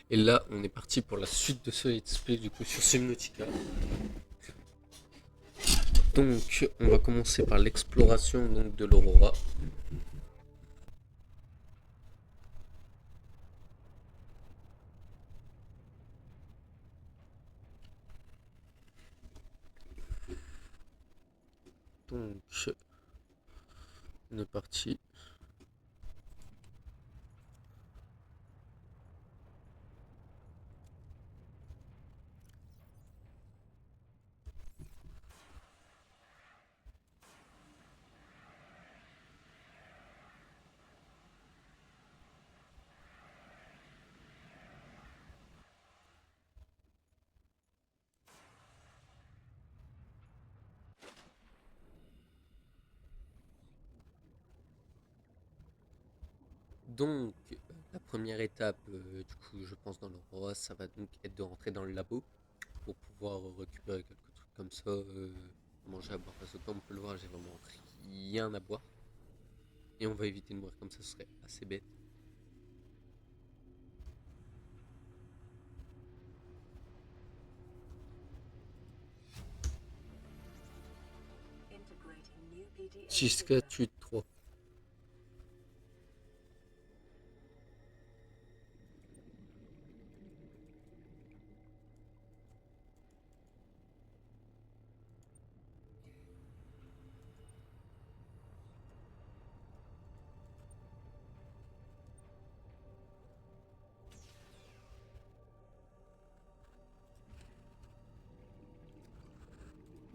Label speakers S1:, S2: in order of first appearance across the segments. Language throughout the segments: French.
S1: Et là, on est parti pour la suite de ce let's play du coup sur Subnautica. Donc, on va commencer par l'exploration donc de l'Aurora. Donc, on est parti. Donc, la première étape, du coup, je pense dans l'Aurora, ça va donc être de rentrer dans le labo pour pouvoir récupérer quelques trucs comme ça, manger à boire. Parce que comme on peut le voir, j'ai vraiment rien à boire. Et on va éviter de mourir comme ça, ce serait assez bête. Jusqu'à tuer 3.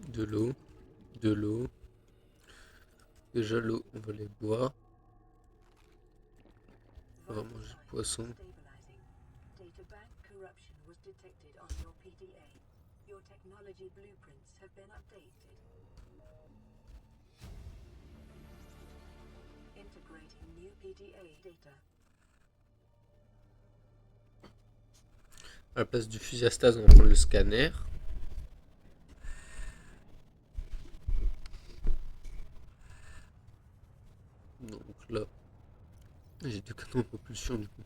S1: De l'eau, de l'eau. Déjà l'eau, on va les boire. On va manger le poisson. À la place du fusil à stase, on va prendre le scanner. Donc là, j'ai 2 canons de propulsion du coup.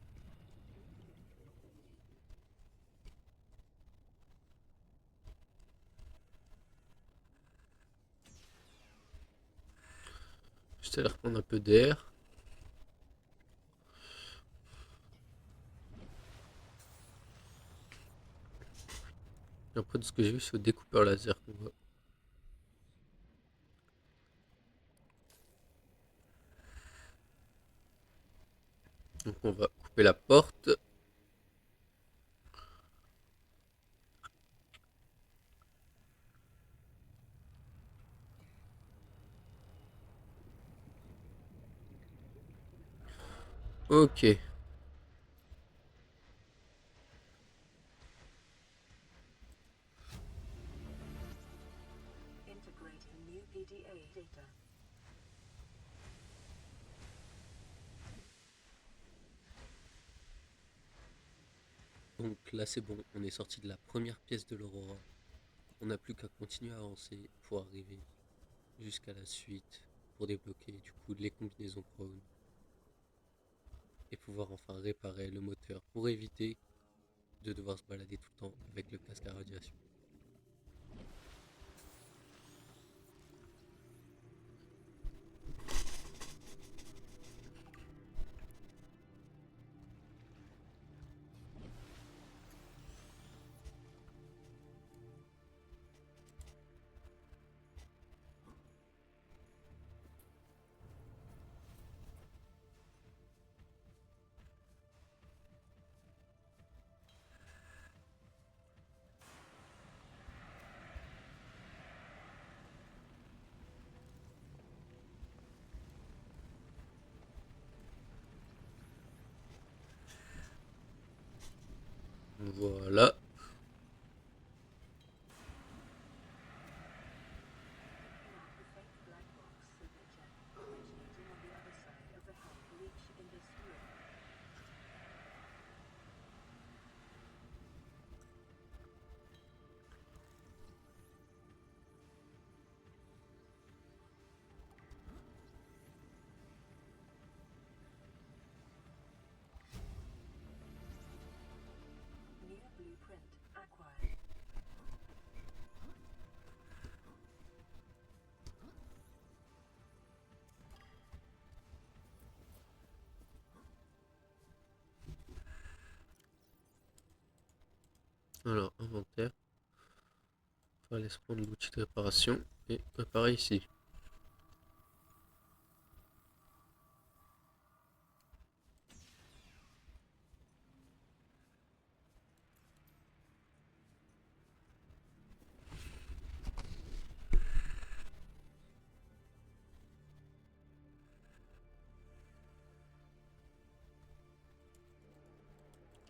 S1: Juste à l'air prendre un peu d'air. Et après, de ce que j'ai vu, c'est au découpeur laser qu'on va. Donc on va couper la porte. Ok. Donc là c'est bon, on est sorti de la première pièce de l'Aurora. On n'a plus qu'à continuer à avancer pour arriver jusqu'à la suite, pour débloquer du coup les combinaisons Crown et pouvoir enfin réparer le moteur pour éviter de devoir se balader tout le temps avec le casque à radiation. Voilà. Alors, inventaire. On va laisser prendre l'outil de réparation et réparer ici.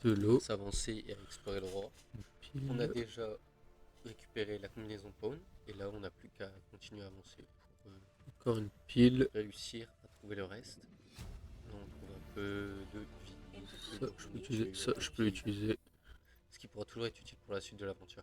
S1: De l'eau. S'avancer et à explorer le roi. On a déjà récupéré la combinaison Pawn et là on n'a plus qu'à continuer à avancer pour encore une pile, réussir à trouver le reste. Là on trouve un peu de vie. Ça, je peux utiliser. Ça, je peux l'utiliser. Ce qui pourra toujours être utile pour la suite de l'aventure.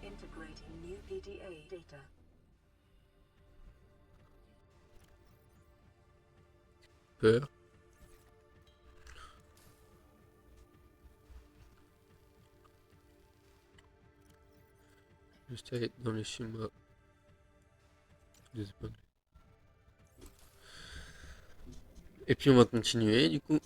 S2: Integrating new PDA data.
S1: Peur. Juste aller dans le schéma des épingles. Et puis on va continuer du coup.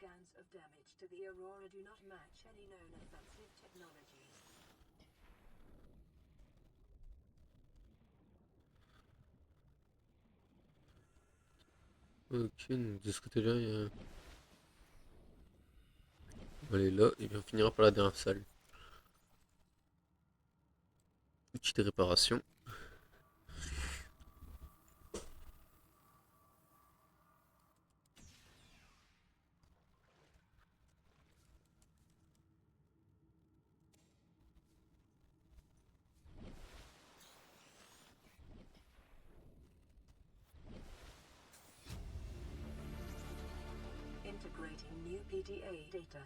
S2: Scans of damage to the Aurora do not match any known offensive technologies.
S1: Ok, donc de ce côté-là, il y a... On va aller là et puis on finira par la dernière salle. Outil de réparation.
S2: Integrating new PDA data.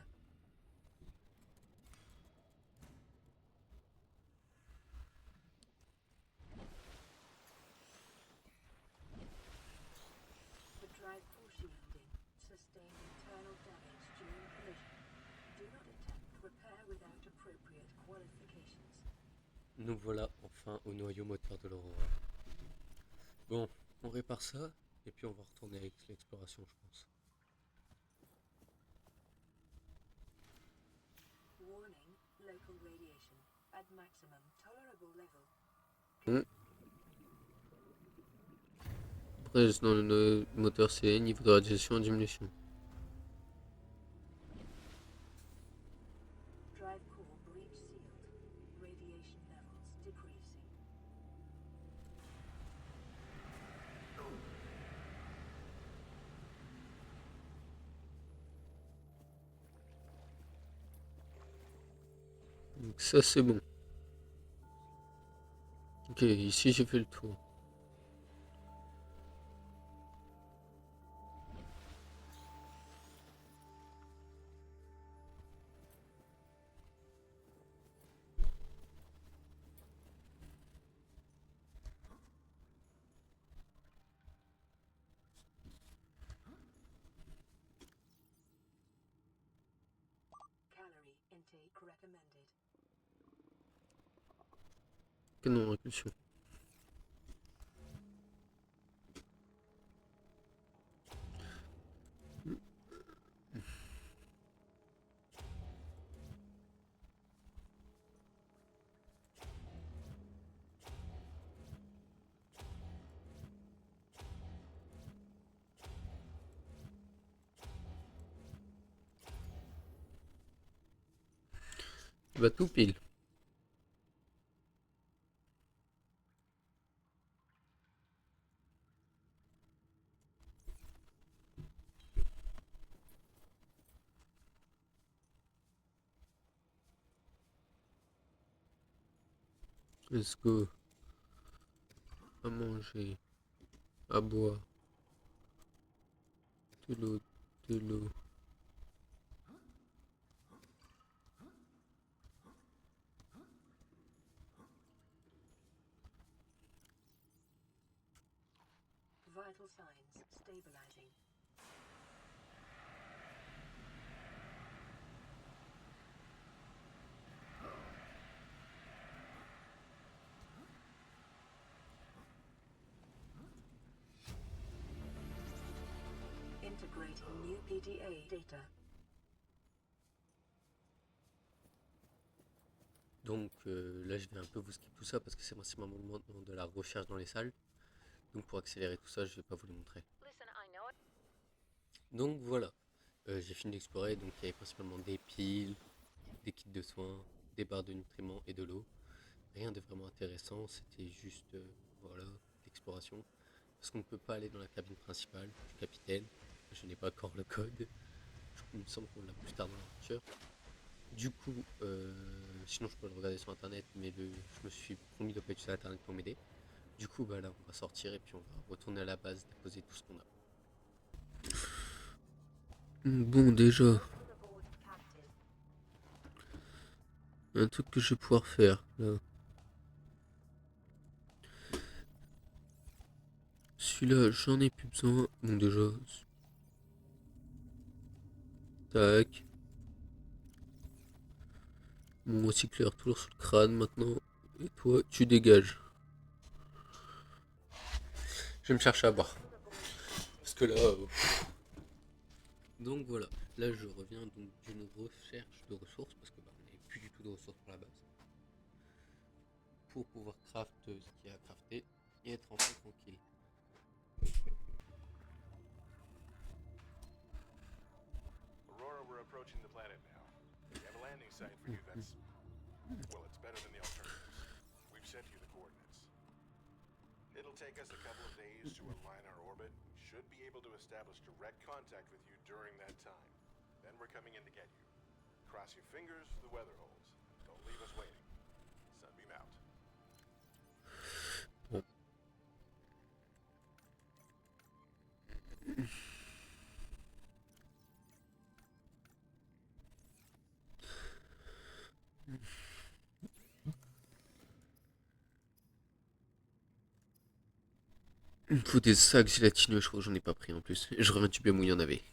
S2: The drive core shielding sustained internal damage during collision. Do not attempt repair without appropriate qualifications.
S1: Nous voilà enfin au noyau moteur de l'Aurora. Bon, on répare ça et puis on va retourner avec l'exploration, je pense.
S2: Warning, local radiation at maximum tolerable level.
S1: Après, dans le moteur, c'est niveau de radiation en diminution.
S2: Drive core breach sealed. Radiation levels decreasing.
S1: Donc ça, c'est bon. Ok, ici j'ai fait le tour.
S2: Calorie intake recommended.
S1: Canon répulsion. Bah tout pile. Let's go. À manger. À boire. De l'eau. De l'eau.
S2: stabilizing. Integrating new PDA data.
S1: Donc là je vais un peu vous skip tout ça parce que c'est principalement de la recherche dans les salles. Donc pour accélérer tout ça je vais pas vous le montrer. Donc voilà, j'ai fini d'explorer, donc il y avait principalement des piles, des kits de soins, des barres de nutriments et de l'eau. Rien de vraiment intéressant, c'était juste voilà, d'exploration. Parce qu'on ne peut pas aller dans la cabine principale du capitaine, je n'ai pas encore le code. Il me semble qu'on l'a plus tard dans l'aventure. Du coup, sinon je peux le regarder sur internet, mais je me suis promis de pas utiliser internet pour m'aider. Du coup, bah là, on va sortir et puis on va retourner à la base, déposer tout ce qu'on a. Bon, déjà, un truc que je vais pouvoir faire là. Celui-là, j'en ai plus besoin. Bon, déjà, tac. Mon recycleur toujours sur le crâne maintenant. Et toi, tu dégages. Je vais me chercher à boire. Parce que là. Donc voilà. Là, je reviens donc d'une recherche de ressources. Parce que bah, on n'avait plus du tout de ressources pour la base. Pour pouvoir craft ce qu'il y a à crafter. Et être enfin tranquille.
S3: Aurora, we're approaching the planet now. We have a landing site for you that's... well, it's better than the alternatives. We've sent you the coordinates. It'll take us a couple of days to align our orbit. Should be able to establish direct contact with you during that time. Then we're coming in to get you. Cross your fingers, the weather holds. Don't leave us waiting. Sunbeam out.
S1: Il me faut des sacs gélatineux, je crois que j'en ai pas pris en plus. Je reviens du bien où il y en avait.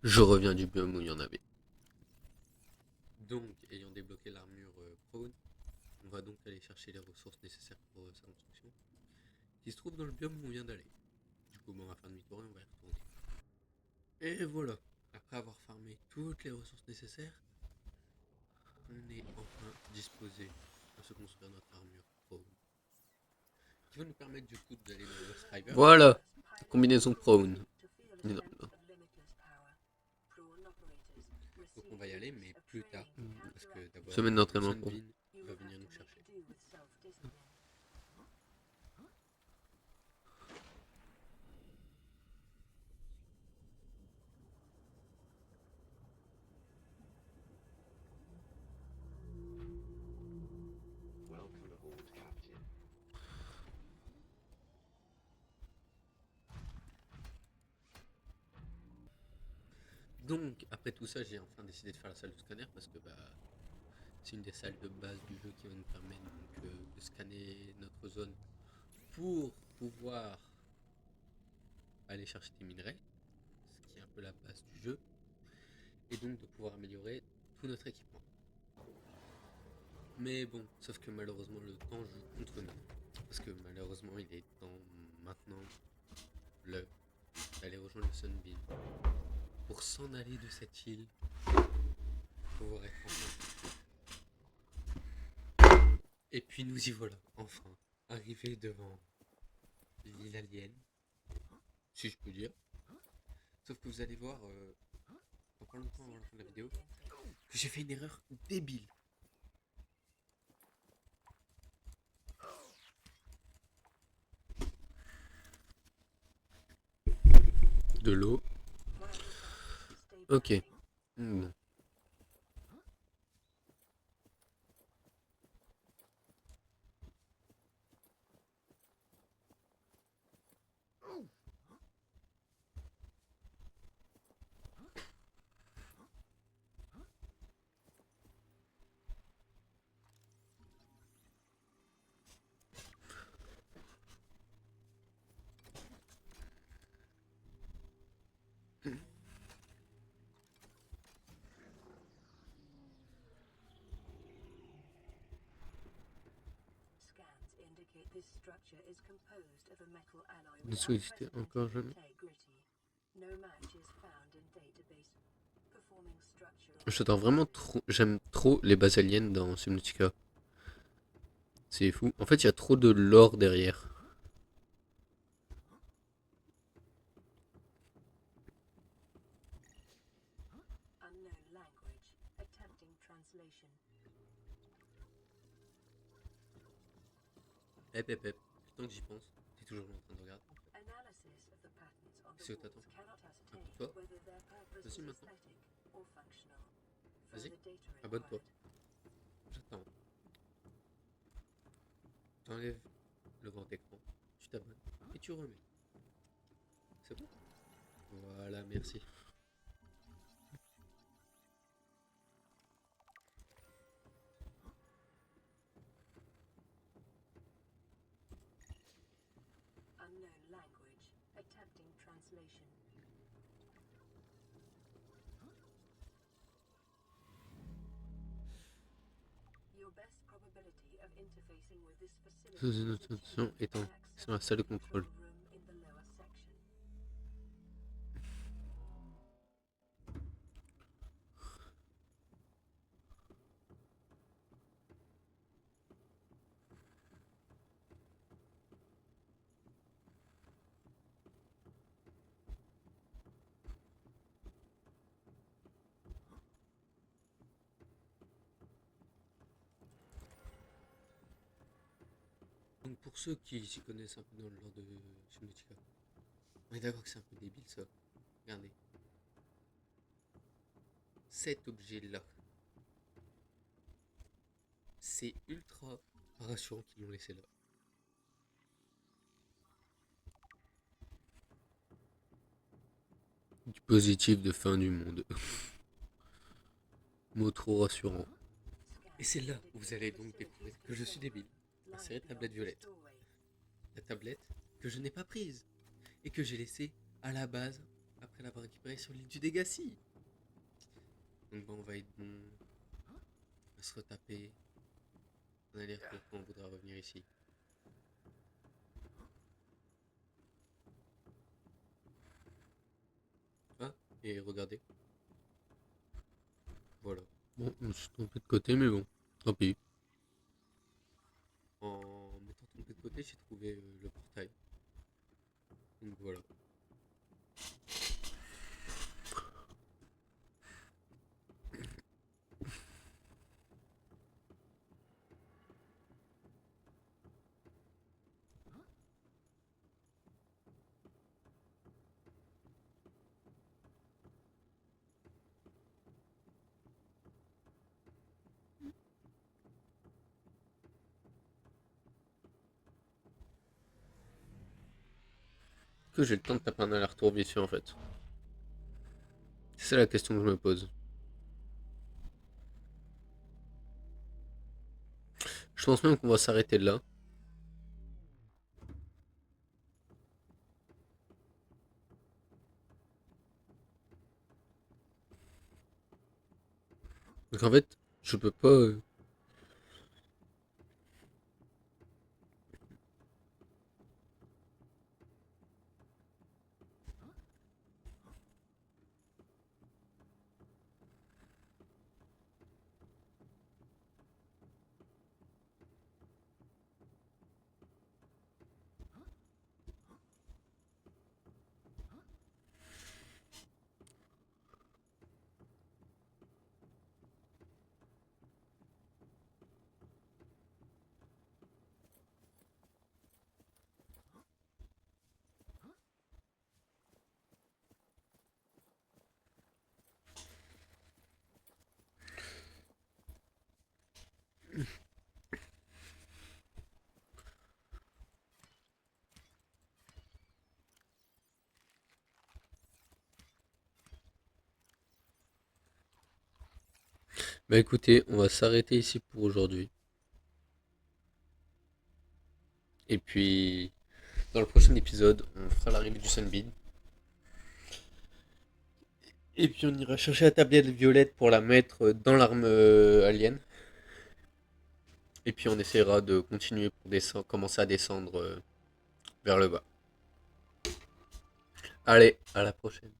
S1: Je reviens du biome où il y en avait. Donc, ayant débloqué l'armure prone, on va donc aller chercher les ressources nécessaires pour sa construction, qui se trouve dans le biome où on vient d'aller. Du coup, on va faire demi-tour et on va y retourner. Et voilà, après avoir farmé toutes les ressources nécessaires, on est enfin disposé à se construire notre armure prone. Qui va nous permettre du coup d'aller dans Lost River. Voilà, combinaison prone. Non, non. Donc on va y aller, mais plus tard, parce que d'abord, semaine d'entraînement pour va venir nous chercher.
S3: Welcome aboard, Captain.
S1: Donc après tout ça, j'ai enfin décidé de faire la salle de scanner parce que bah c'est une des salles de base du jeu qui va nous permettre donc, de scanner notre zone pour pouvoir aller chercher des minerais, ce qui est un peu la base du jeu, et donc de pouvoir améliorer tout notre équipement. Mais bon, sauf que malheureusement le temps joue contre nous, parce que malheureusement il est temps maintenant d'aller rejoindre le Sunbeam pour s'en aller de cette île, pour pouvoir être enfin. Et puis nous y voilà, enfin, arrivés devant l'île alien, si je peux dire. Sauf que vous allez voir, dans pas longtemps avant la fin de la vidéo, que j'ai fait une erreur débile. De l'eau. Ok. Bon.
S2: structure is composed of a metal alloy
S1: Ne
S2: with
S1: sollicitez encore jamais.
S2: integrity. No match is found in database. Performing structural
S1: J'adore vraiment trop. J'aime trop les basaliennes dans Subnautica. C'est fou. En fait, il y a trop de lore derrière.
S2: unknown language. Attempting translation.
S1: Hep, hep, hep. Tant que j'y pense, t'es toujours là en train de regarder.
S2: Analysis of the patterns on the
S1: Qu'est-ce que
S2: walls
S1: t'attends?
S2: cannot ascertain
S1: Toi?
S2: whether their purpose
S1: Vas-y,
S2: is
S1: maintenant.
S2: aesthetic or functional.
S1: Vas-y,
S2: Further data
S1: abonne-toi.
S2: required.
S1: J'attends. T'enlèves le grand écran, tu t'abonnes et tu remets. C'est bon? Voilà, merci.
S2: Unknown language. Attempting translation. Your best probability of interfacing with this facility
S1: Sous une
S2: is
S1: autre option
S2: achieved
S1: étant
S2: by
S1: c'est dans la
S2: accessing
S1: salle de
S2: the
S1: contrôle.
S2: control room in the lower section.
S1: Donc pour ceux qui s'y connaissent un peu dans le lore de Subnautica, on est d'accord que c'est un peu débile ça. Regardez. Cet objet-là, c'est ultra rassurant qu'ils l'ont laissé là. Du positif de fin du monde. Mot trop rassurant. Et c'est là où vous allez donc découvrir que je suis débile. La série tablette violette. La tablette que je n'ai pas prise et que j'ai laissée à la base après l'avoir récupérée sur l'île du Dégâcie. Donc bon, on va être bon. On va se retaper. On a l'air qu'on voudra revenir ici. Ah, et regardez. Voilà. Bon, je me suis trompé de côté, mais bon, tant pis. En m'étant trompé de côté, j'ai trouvé le portail. Donc voilà. Que j'ai le temps de taper un aller-retour vicieux en fait. C'est la question que je me pose. Je pense même qu'on va s'arrêter là. Donc en fait, je peux pas. Bah écoutez, on va s'arrêter ici pour aujourd'hui. Et puis, dans le prochain épisode, on fera l'arrivée du Sunbeam. Et puis on ira chercher la tablette violette pour la mettre dans l'arme alien. Et puis on essaiera de continuer pour commencer à descendre vers le bas. Allez, à la prochaine.